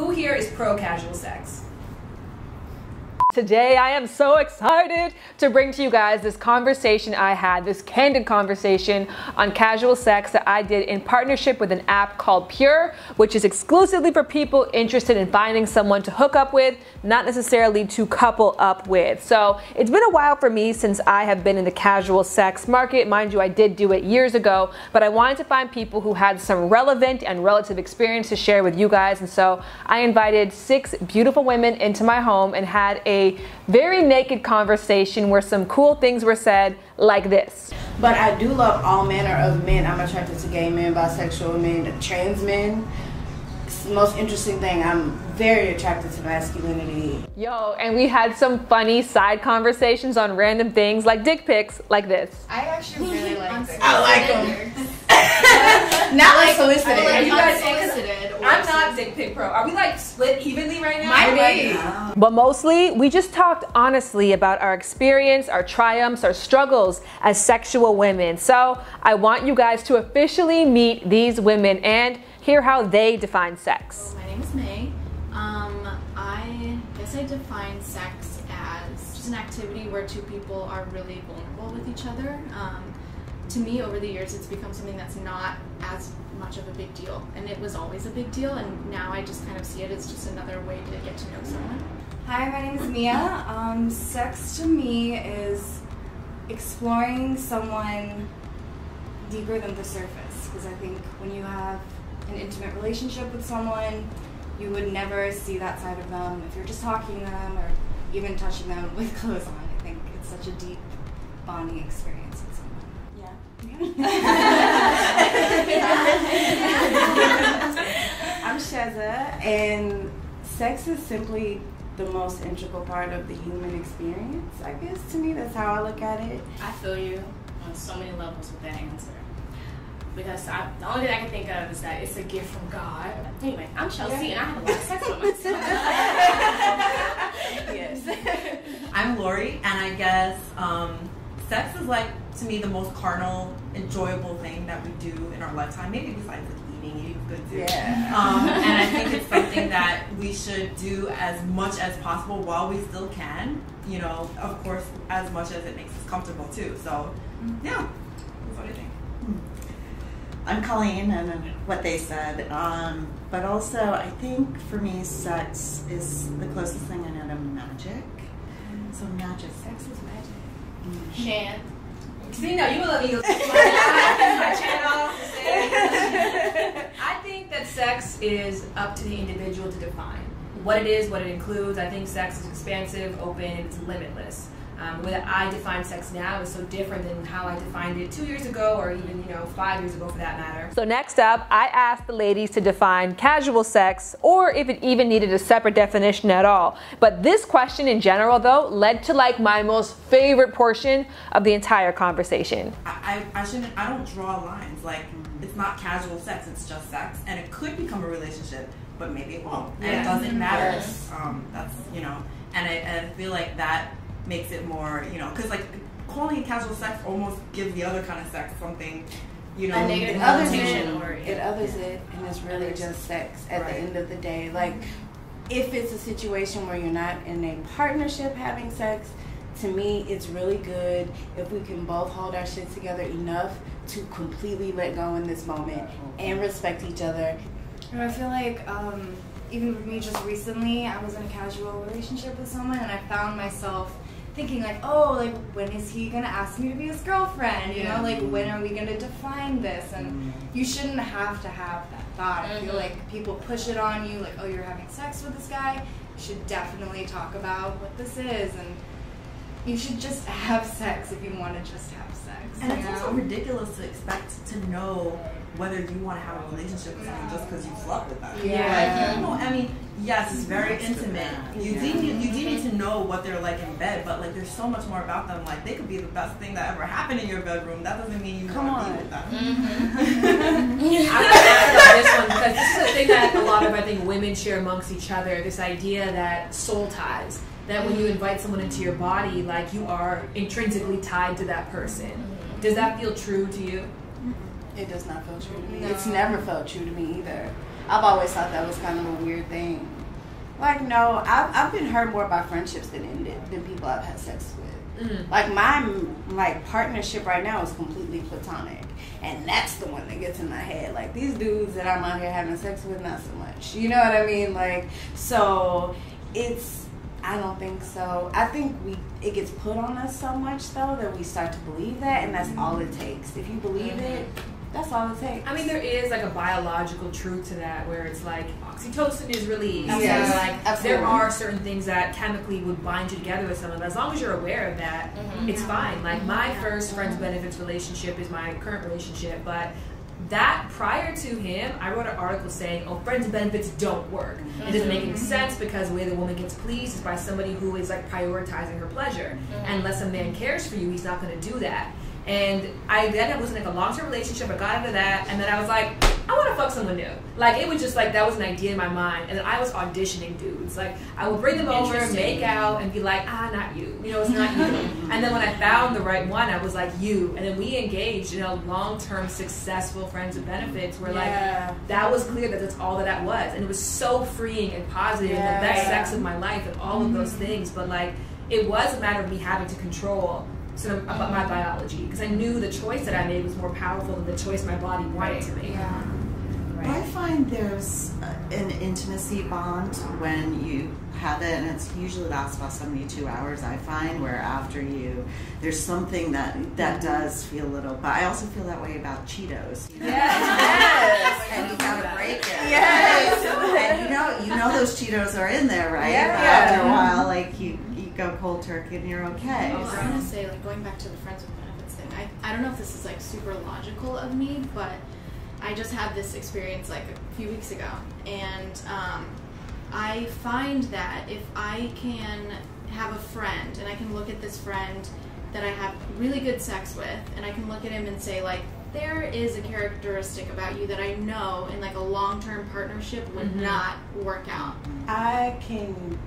Who here is pro casual sex? Today I am so excited to bring to you guys this conversation I had, this candid conversation on casual sex that I did in partnership with an app called Pure, which is exclusively for people interested in finding someone to hook up with, not necessarily to couple up with. So it's been a while for me since I have been in the casual sex market. Mind you, I did do it years ago, but I wanted to find people who had some relevant and relative experience to share with you guys. And so I invited 6 beautiful women into my home and had a very naked conversation where some cool things were said like this. But I do love all manner of men. I'm attracted to gay men, bisexual men, trans men. It's the most interesting thing. I'm very attracted to masculinity. Yo, and we had some funny side conversations on random things like dick pics like this. I actually really like this. I like them. Not like solicited. Are you guys unsolicited? I'm not dick pic pro. Are we like split evenly right now? Might be. But mostly, we just talked honestly about our experience, our triumphs, our struggles as sexual women. So I want you guys to officially meet these women and hear how they define sex. My name is May. I guess I define sex as just an activity where two people are really vulnerable with each other. To me, over the years, it's become something that's not as much of a big deal, and it was always a big deal, and now I just kind of see it as just another way to get to know someone. Hi, my name is Mia. Sex to me is exploring someone deeper than the surface, because I think when you have an intimate relationship with someone, you would never see that side of them if you're just talking to them or even touching them with clothes on. I think it's such a deep bonding experience with someone. I'm Sheza, and sex is simply the most integral part of the human experience. I guess to me, that's how I look at it. I feel you on so many levels with that answer. Because the only thing I can think of is that it's a gift from God. Anyway, I'm Chelsea, and I have a lot of sex with myself. Yes. I'm Lori, and I guess sex is like, to me, the most carnal, enjoyable thing that we do in our lifetime. Maybe besides like eating is good too. Yeah. And I think it's something that we should do as much as possible while we still can. You know, of course, as much as it makes us comfortable too. So, yeah. What do you think? I'm Colleen, and what they said, but also I think for me sex is the closest thing I know to magic. So magic. Sex is magic. Shan. See, no, you will let me go. My channel. I think that sex is up to the individual to define what it is, what it includes. I think sex is expansive, open, and it's limitless. The way that I define sex now is so different than how I defined it 2 years ago, or even 5 years ago for that matter. So next up, I asked the ladies to define casual sex, or if it even needed a separate definition at all. But this question in general, though, led to like my most favorite portion of the entire conversation. I don't draw lines. Like, it's not casual sex, it's just sex. And it could become a relationship, but maybe it won't. And it doesn't matter. That's, and I feel like that makes it more, because like calling it casual sex almost gives the other kind of sex something, a negative connotation, or it others it, and it's really just sex at the end of the day. Like, if it's a situation where you're not in a partnership having sex, to me, it's really good if we can both hold our shit together enough to completely let go in this moment and respect each other. I feel like even for me, just recently, I was in a casual relationship with someone, and I found myself thinking like, oh, like when is he gonna ask me to be his girlfriend? You know, like when are we gonna define this? And you shouldn't have to have that thought. I feel like people push it on you, like, oh, you're having sex with this guy. You should definitely talk about what this is, and you should just have sex if you want to just have sex. And it's also ridiculous to expect to know whether you want to have a relationship with someone just because you slept with them. Yeah. Like, I mean, yes, it's very intimate. You do need to know what they're like in bed, but like there's so much more about them. Like they could be the best thing that ever happened in your bedroom. That doesn't mean you want to be with them. I'm going to ask about this one because this is a thing that a lot of, I think, women share amongst each other, this idea that soul ties. That when you invite someone into your body, like you are intrinsically tied to that person. Does that feel true to you? It does not feel true to me. No. It's never felt true to me either. I've always thought that was kind of a weird thing. Like, no, I've been hurt more by friendships than people I've had sex with. Mm-hmm. Like, my partnership right now is completely platonic. And that's the one that gets in my head. Like, these dudes that I'm out here having sex with, not so much. You know what I mean? Like, so I don't think so. I think it gets put on us so much, though, that we start to believe that, and that's all it takes. If you believe it, that's all it takes. I mean, there is like a biological truth to that, where it's like oxytocin is released. Yes, like absolutely. There are certain things that chemically would bind you together with someone. As long as you're aware of that, it's fine. Like my first friends benefits relationship is my current relationship, but that prior to him, I wrote an article saying, "Oh, friends and benefits don't work. It doesn't make any sense because the way the woman gets pleased is by somebody who is like prioritizing her pleasure. And unless a man cares for you, he's not going to do that." And I was in like a long-term relationship. I got into that, and then I was like, I want to fuck someone new. Like, it was just like, that was an idea in my mind. And then I was auditioning dudes. Like, I would bring them over, make out, and be like, not you. You know, it's not you. And then when I found the right one, I was like, you. And then we engaged in a long-term, successful friends with benefits where, like, that was clear that that's all that was. And it was so freeing and positive and the best sex of my life and all of those things. But, like, it was a matter of me having to control sort of about my biology, because I knew the choice that I made was more powerful than the choice my body wanted to make. I find there's an intimacy bond when you have it, and it's usually lasts about 72 hours, I find, where after there's something that does feel a little, but I also feel that way about Cheetos. Yes. And you gotta break it. Yes. And you know those Cheetos are in there, right? Yeah. But after a while, like you go cold turkey and you're okay. I was gonna say, like, going back to the friends with benefits thing, I don't know if this is like super logical of me, but I just had this experience like a few weeks ago, and I find that if I can have a friend and I can look at this friend that I have really good sex with, and I can look at him and say, like, there is a characteristic about you that I know in like a long-term partnership would not work out. I can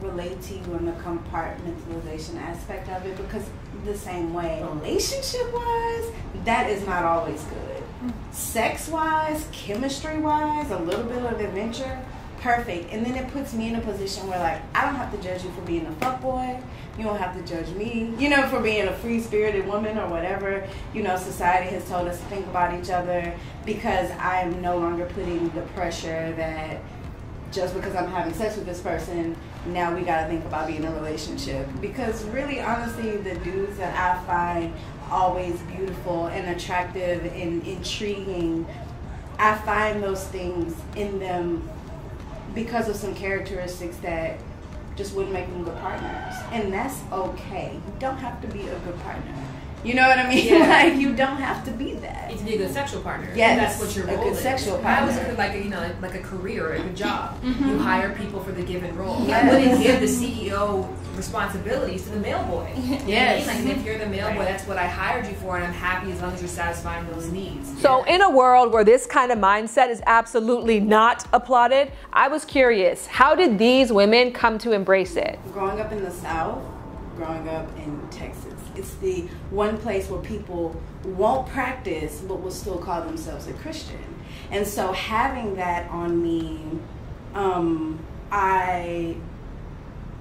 relate to you on the compartmentalization aspect of it, because the same way relationship wise, that is not always good. Sex wise, chemistry wise, a little bit of adventure, perfect. And then it puts me in a position where, like, I don't have to judge you for being a fuckboy. You don't have to judge me, for being a free-spirited woman or whatever, society has told us to think about each other, because I am no longer putting the pressure that just because I'm having sex with this person, now we gotta think about being in a relationship. Because really, honestly, the dudes that I find always beautiful and attractive and intriguing, I find those things in them because of some characteristics that just wouldn't make them good partners. And that's okay. You don't have to be a good partner. You know what I mean? Yeah. Like, you don't have to be that. You to be a good sexual partner. Yes, That's what your role a good is. sexual partner. I was like a career or a good job. You hire people for the given role. Yes. I wouldn't give the CEO responsibilities to the mail boy. Yes. Like, if you're the mail boy, that's what I hired you for, and I'm happy as long as you're satisfying those needs. So in a world where this kind of mindset is absolutely not applauded, I was curious, how did these women come to embrace it? Growing up in the South, growing up in Texas, it's the one place where people won't practice but will still call themselves a Christian. And so having that on me, I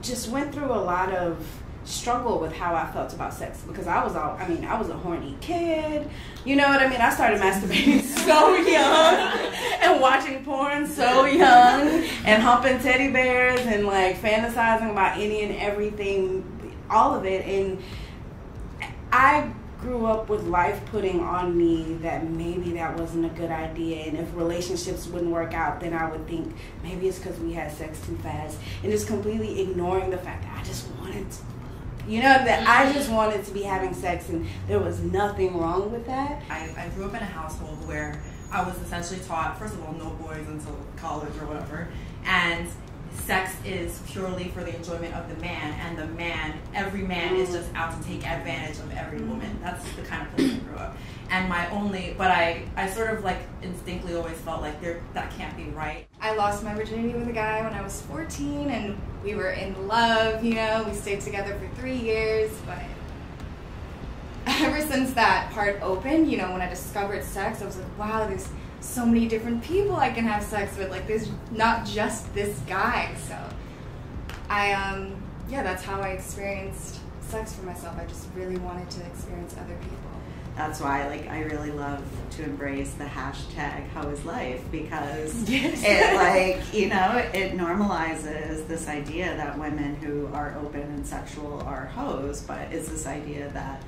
just went through a lot of struggle with how I felt about sex, because I was a horny kid. You know what I mean? I started masturbating so young and watching porn so young and humping teddy bears and like fantasizing about any and everything, all of it. And I grew up with life putting on me that maybe that wasn't a good idea, and if relationships wouldn't work out, then I would think maybe it's because we had sex too fast, and just completely ignoring the fact that I just wanted to, that I just wanted to be having sex, and there was nothing wrong with that. I grew up in a household where I was essentially taught, first of all, no boys until college or whatever, and sex is purely for the enjoyment of the man, and every man is just out to take advantage of every woman. That's the kind of place I grew up. And I sort of like instinctively always felt like that can't be right. I lost my virginity with a guy when I was 14, and we were in love, we stayed together for 3 years, but ever since that part opened, when I discovered sex, I was like, wow, there's so many different people I can have sex with. Like, there's not just this guy. So yeah, that's how I experienced sex for myself. I just really wanted to experience other people. That's why, like, I really love to embrace the hashtag How Is Life, because it, like, you know, it normalizes this idea that women who are open and sexual are hoes, but it's this idea that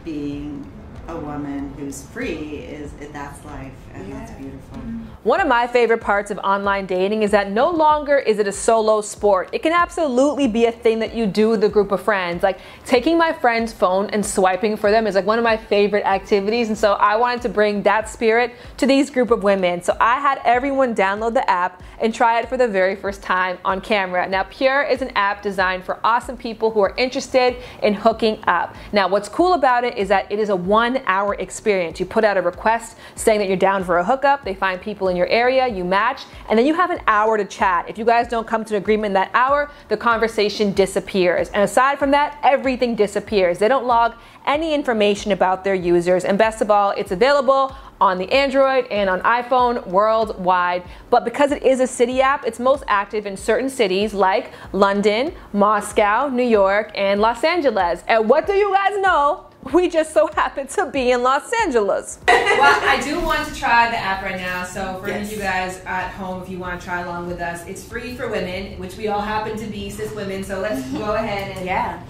being a woman who's free that's life, and that's beautiful. One of my favorite parts of online dating is that no longer is it a solo sport. It can absolutely be a thing that you do with a group of friends. Like, taking my friend's phone and swiping for them is like one of my favorite activities, and so I wanted to bring that spirit to these group of women. So I had everyone download the app and try it for the very first time on camera. Now, Pure is an app designed for awesome people who are interested in hooking up. Now, what's cool about it is that it is a 1-hour experience. You put out a request saying that you're down for a hookup, they find people in your area, you match, and then you have an hour to chat. If you guys don't come to an agreement in that hour, the conversation disappears. And aside from that, everything disappears. They don't log any information about their users, and best of all, it's available on the Android and on iPhone worldwide. But because it is a city app, it's most active in certain cities like London, Moscow, New York, and Los Angeles. And what do you guys know? We just so happen to be in Los Angeles. Well, I do want to try the app right now, so for any of you guys at home, if you want to try along with us, it's free for women, which we all happen to be cis women, so let's go ahead and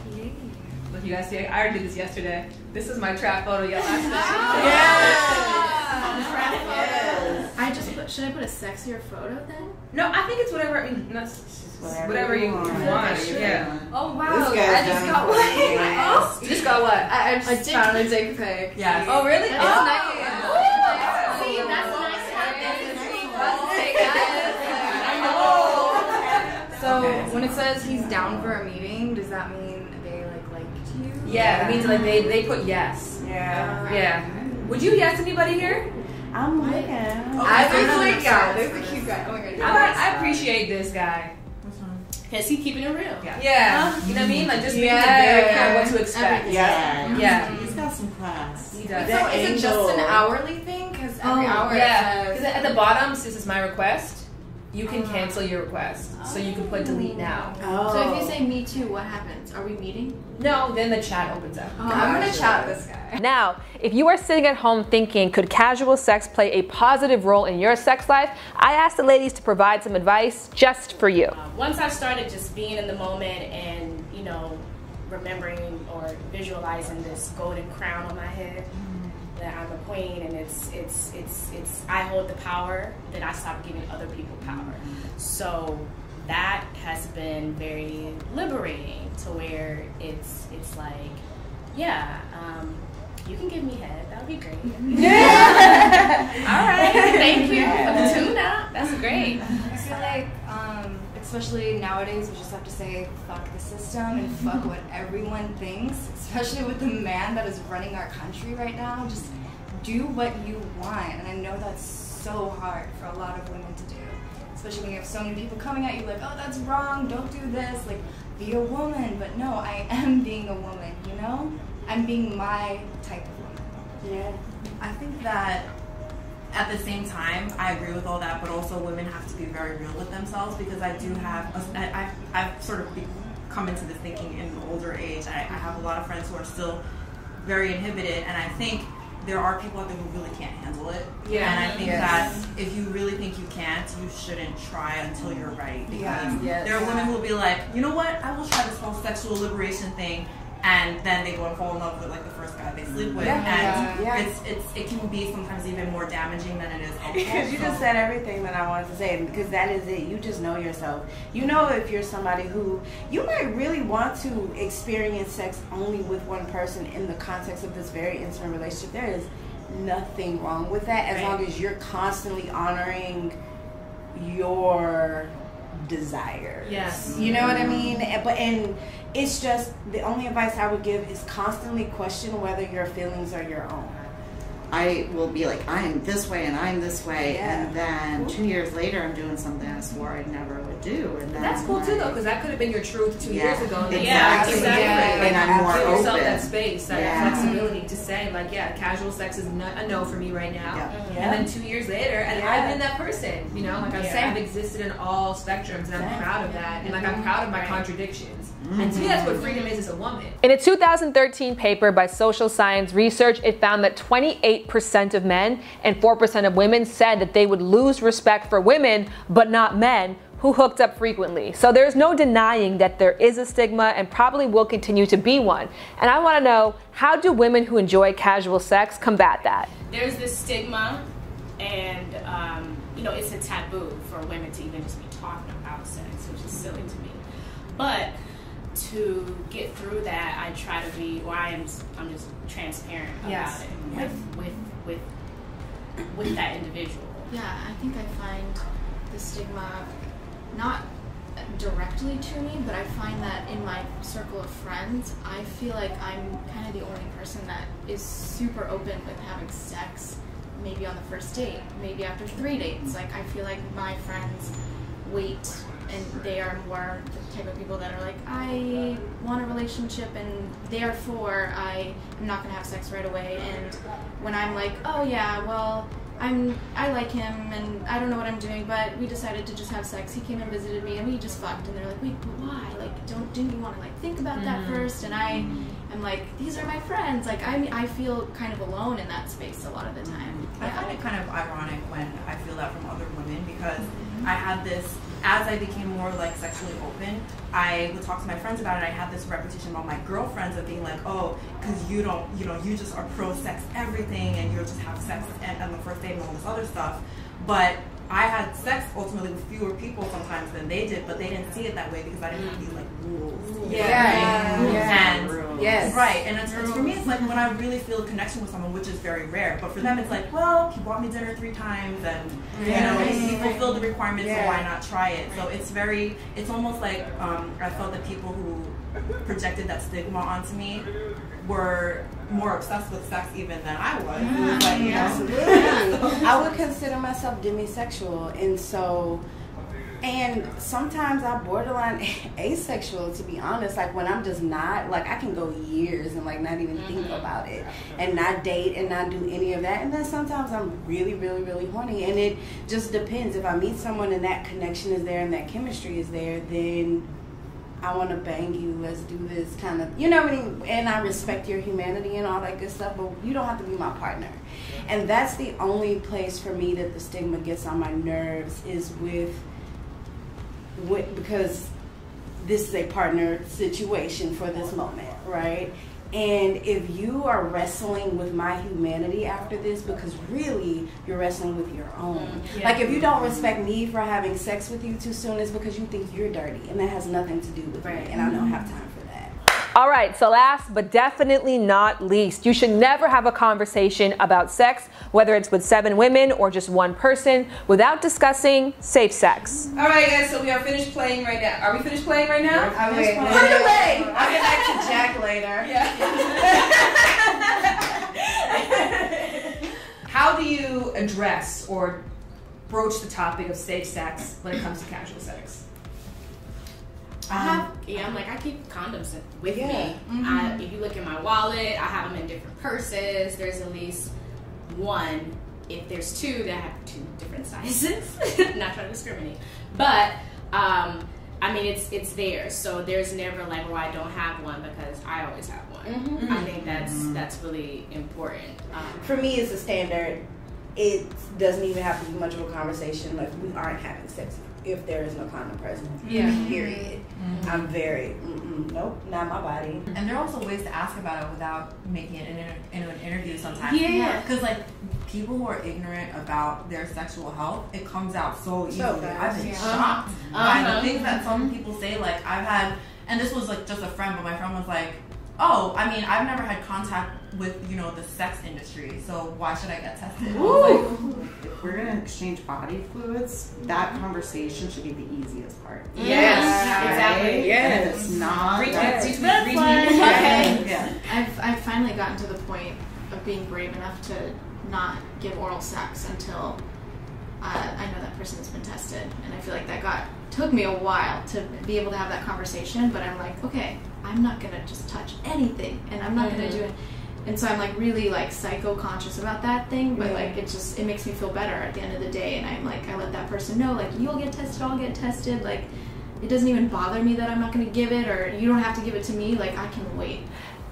look, you guys see, I already did this yesterday. This is my trap photo last Should I put a sexier photo then? No, I think it's whatever, I mean, whatever you want. Yeah. Oh wow, I just got one. Oh, you just got what? I just found a dick pic. Yeah. Oh, really? That's nice. See, that's nice. So when it says he's down for a meeting, does that mean they liked you? Yeah, it means like they put yes. Yeah. Would you yes anybody here? I'm looking. There's a cute guy. Oh my god. I appreciate this guy. Because he's keeping it real. Yeah. You know what I mean? Like, just being very clear what to expect. Yeah. He's got some class. He does. So is it just an hourly thing? Because every hour it Because says... at the bottom, this is my request. You can cancel your request. So you can put delete now. So if you say me too, what happens? Are we meeting? No, then the chat opens up. I'm going to chat with this guy. Now, if you are sitting at home thinking, could casual sex play a positive role in your sex life? I asked the ladies to provide some advice just for you. Once I started just being in the moment and, you know, remembering or visualizing this golden crown on my head, that I'm a queen and it's I hold the power, then I stopped giving other people power. So that has been very liberating to where it's like, yeah, you can give me head, that would be great. All right, thank you for the tune-up, that's great. I feel like, especially nowadays, we just have to say fuck the system and fuck what everyone thinks, especially with the man that is running our country right now. Just do what you want, and I know that's so hard for a lot of women to do, especially when you have so many people coming at you like, oh, that's wrong, don't do this, like, be a woman. But no, I am being a woman, you know? I'm being my type of woman. Yeah. I think that at the same time, I agree with all that, but also women have to be very real with themselves, because I do have, I've sort of come into this thinking in an older age. I have a lot of friends who are still very inhibited, and I think there are people out there who really can't handle it. Yeah. And I think that if you really think you can't, you shouldn't try until you're ready. Because there are women who will be like, you know what, I will try this whole sexual liberation thing, and then they go and fall in love with like the first guy they sleep with. It can be sometimes even more damaging than it is helpful. Because you just said everything that I wanted to say, because that is it. You just know yourself. You know if you're somebody who, you might really want to experience sex only with one person in the context of this very intimate relationship. There is nothing wrong with that, as long as you're constantly honoring your desire. Yes. You know what I mean? And it's just, the only advice I would give is constantly question whether your feelings are your own. I will be like, I am this way and I'm this way, and then 2 years later, I'm doing something I swore I never would do. And then that's cool too, though, because that could have been your truth 2 years ago. And Exactly. And I'm more give yourself open. that space, that flexibility to say, like, casual sex is a no for me right now. And then 2 years later, and I've been that person, you know, like I say, I've existed in all spectrums, and I'm proud of that, and like I'm proud of my contradictions. And to me, that's what freedom is as a woman. In a 2013 paper by Social Science Research, it found that 28% of men and 4% of women said that they would lose respect for women, but not men, who hooked up frequently. So there's no denying that there is a stigma and probably will continue to be one. And I want to know, how do women who enjoy casual sex combat that? There's this stigma, and you know, it's a taboo for women to even just be talking about sex, which is silly to me. But to get through that, I try to be, I'm just transparent about it with that individual. Yeah, I think I find the stigma not directly to me, but I find that in my circle of friends, I feel like I'm kind of the only person that is super open with having sex, maybe on the first date, maybe after 3 dates. Like, I feel like my friends wait, and they are more the type of people that are like, I want a relationship, and therefore I am not gonna have sex right away. And when I'm like, oh yeah, well, I like him, and I don't know what I'm doing, but we decided to just have sex. He came and visited me, and we just fucked. And they're like, wait, but why? Like, didn't you want to like think about that first? And I'm like, these are my friends. Like, I feel kind of alone in that space a lot of the time. I find it kind of ironic when I feel that from other women, because I had this, as I became more like sexually open, I would talk to my friends about it. I had this reputation about my girlfriends of being like, oh, because you don't, you know, you just are pro sex everything, and you'll just have sex on the first date and all this other stuff. But I had sex ultimately with fewer people sometimes than they did, but they didn't see it that way because I didn't have these like rules. Right. And it's for me, it's like when I really feel a connection with someone, which is very rare. But for them, it's like, well, he bought me dinner 3 times, and you know, he fulfilled the requirements, so why not try it? So it's almost like I felt that people who projected that stigma onto me were more obsessed with sex even than I was. It was like, you know, Absolutely. I would consider myself demisexual, and sometimes I'm borderline asexual, to be honest. Like, when I'm just not, like, I can go years and like not even think about it, and not date and not do any of that. And then sometimes I'm really, really, really horny, and it just depends. If I meet someone and that connection is there and that chemistry is there, then I want to bang you, let's do this kind of, you know what I mean? And I respect your humanity and all that good stuff, but you don't have to be my partner. And that's the only place for me that the stigma gets on my nerves, is with because this is a partner situation for this moment, right? And if you are wrestling with my humanity after this, because really you're wrestling with your own. Like, if you don't respect me for having sex with you too soon, it's because you think you're dirty, and that has nothing to do with me, and I don't have time for that. All right, so last but definitely not least, you should never have a conversation about sex, whether it's with 7 women or just one person, without discussing safe sex. All right, guys, so we are finished playing right now. Are we finished playing right now? I'll get back to Jack later. How do you address or broach the topic of safe sex when it comes to casual sex? I keep condoms with me. If you look in my wallet, I have them in different purses. There's at least one. If there's 2, that have 2 different sizes. Not trying to discriminate, but I mean, it's there. So there's never like, well, I don't have one, because I always have one. I think that's really important. For me, it's a standard. It doesn't even have to be much of a conversation. Like, we aren't having sex if there is no condom present. Period. I'm very, nope, not my body. And there are also ways to ask about it without making it into an interview sometimes. Because like, people who are ignorant about their sexual health, it comes out so easily. I've been shocked by the things that some people say. Like, I've had, and this was like just a friend, but my friend was like, oh, I mean, I've never had contact with, you know, the sex industry, so why should I get tested? Like, if we're gonna exchange body fluids, that conversation should be the easiest part. Exactly. And if it's not, I've finally gotten to the point of being brave enough to not give oral sex until I know that person has been tested. And I feel like that took me a while to be able to have that conversation, but I'm like, okay, I'm not gonna just touch anything, and I'm not gonna do it. And so I'm like really like psycho-conscious about that thing, but like it makes me feel better at the end of the day, and I'm like, I let that person know, like, you'll get tested, I'll get tested, like, it doesn't even bother me that I'm not gonna give it, or you don't have to give it to me, like, I can wait.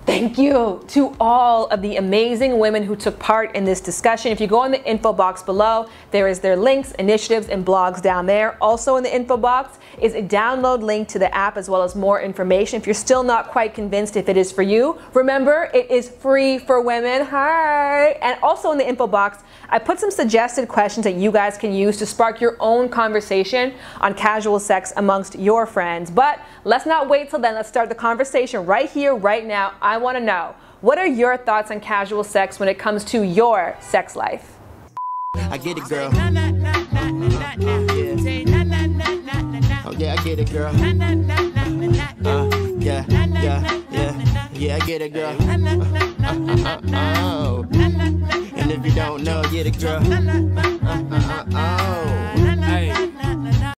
Thank you to all of the amazing women who took part in this discussion. If you go in the info box below, there is their links, initiatives, and blogs down there. Also in the info box is a download link to the app as well as more information. If you're still not quite convinced if it is for you, remember, it is free for women. Hi! And also in the info box, I put some suggested questions that you guys can use to spark your own conversation on casual sex amongst your friends. But let's not wait till then. Let's start the conversation right here, right now. I want to know, what are your thoughts on casual sex when it comes to your sex life? I get it, girl. Oh yeah, I get it, girl. Yeah, I get it, girl. Oh. And if you don't know, get it, girl. Oh.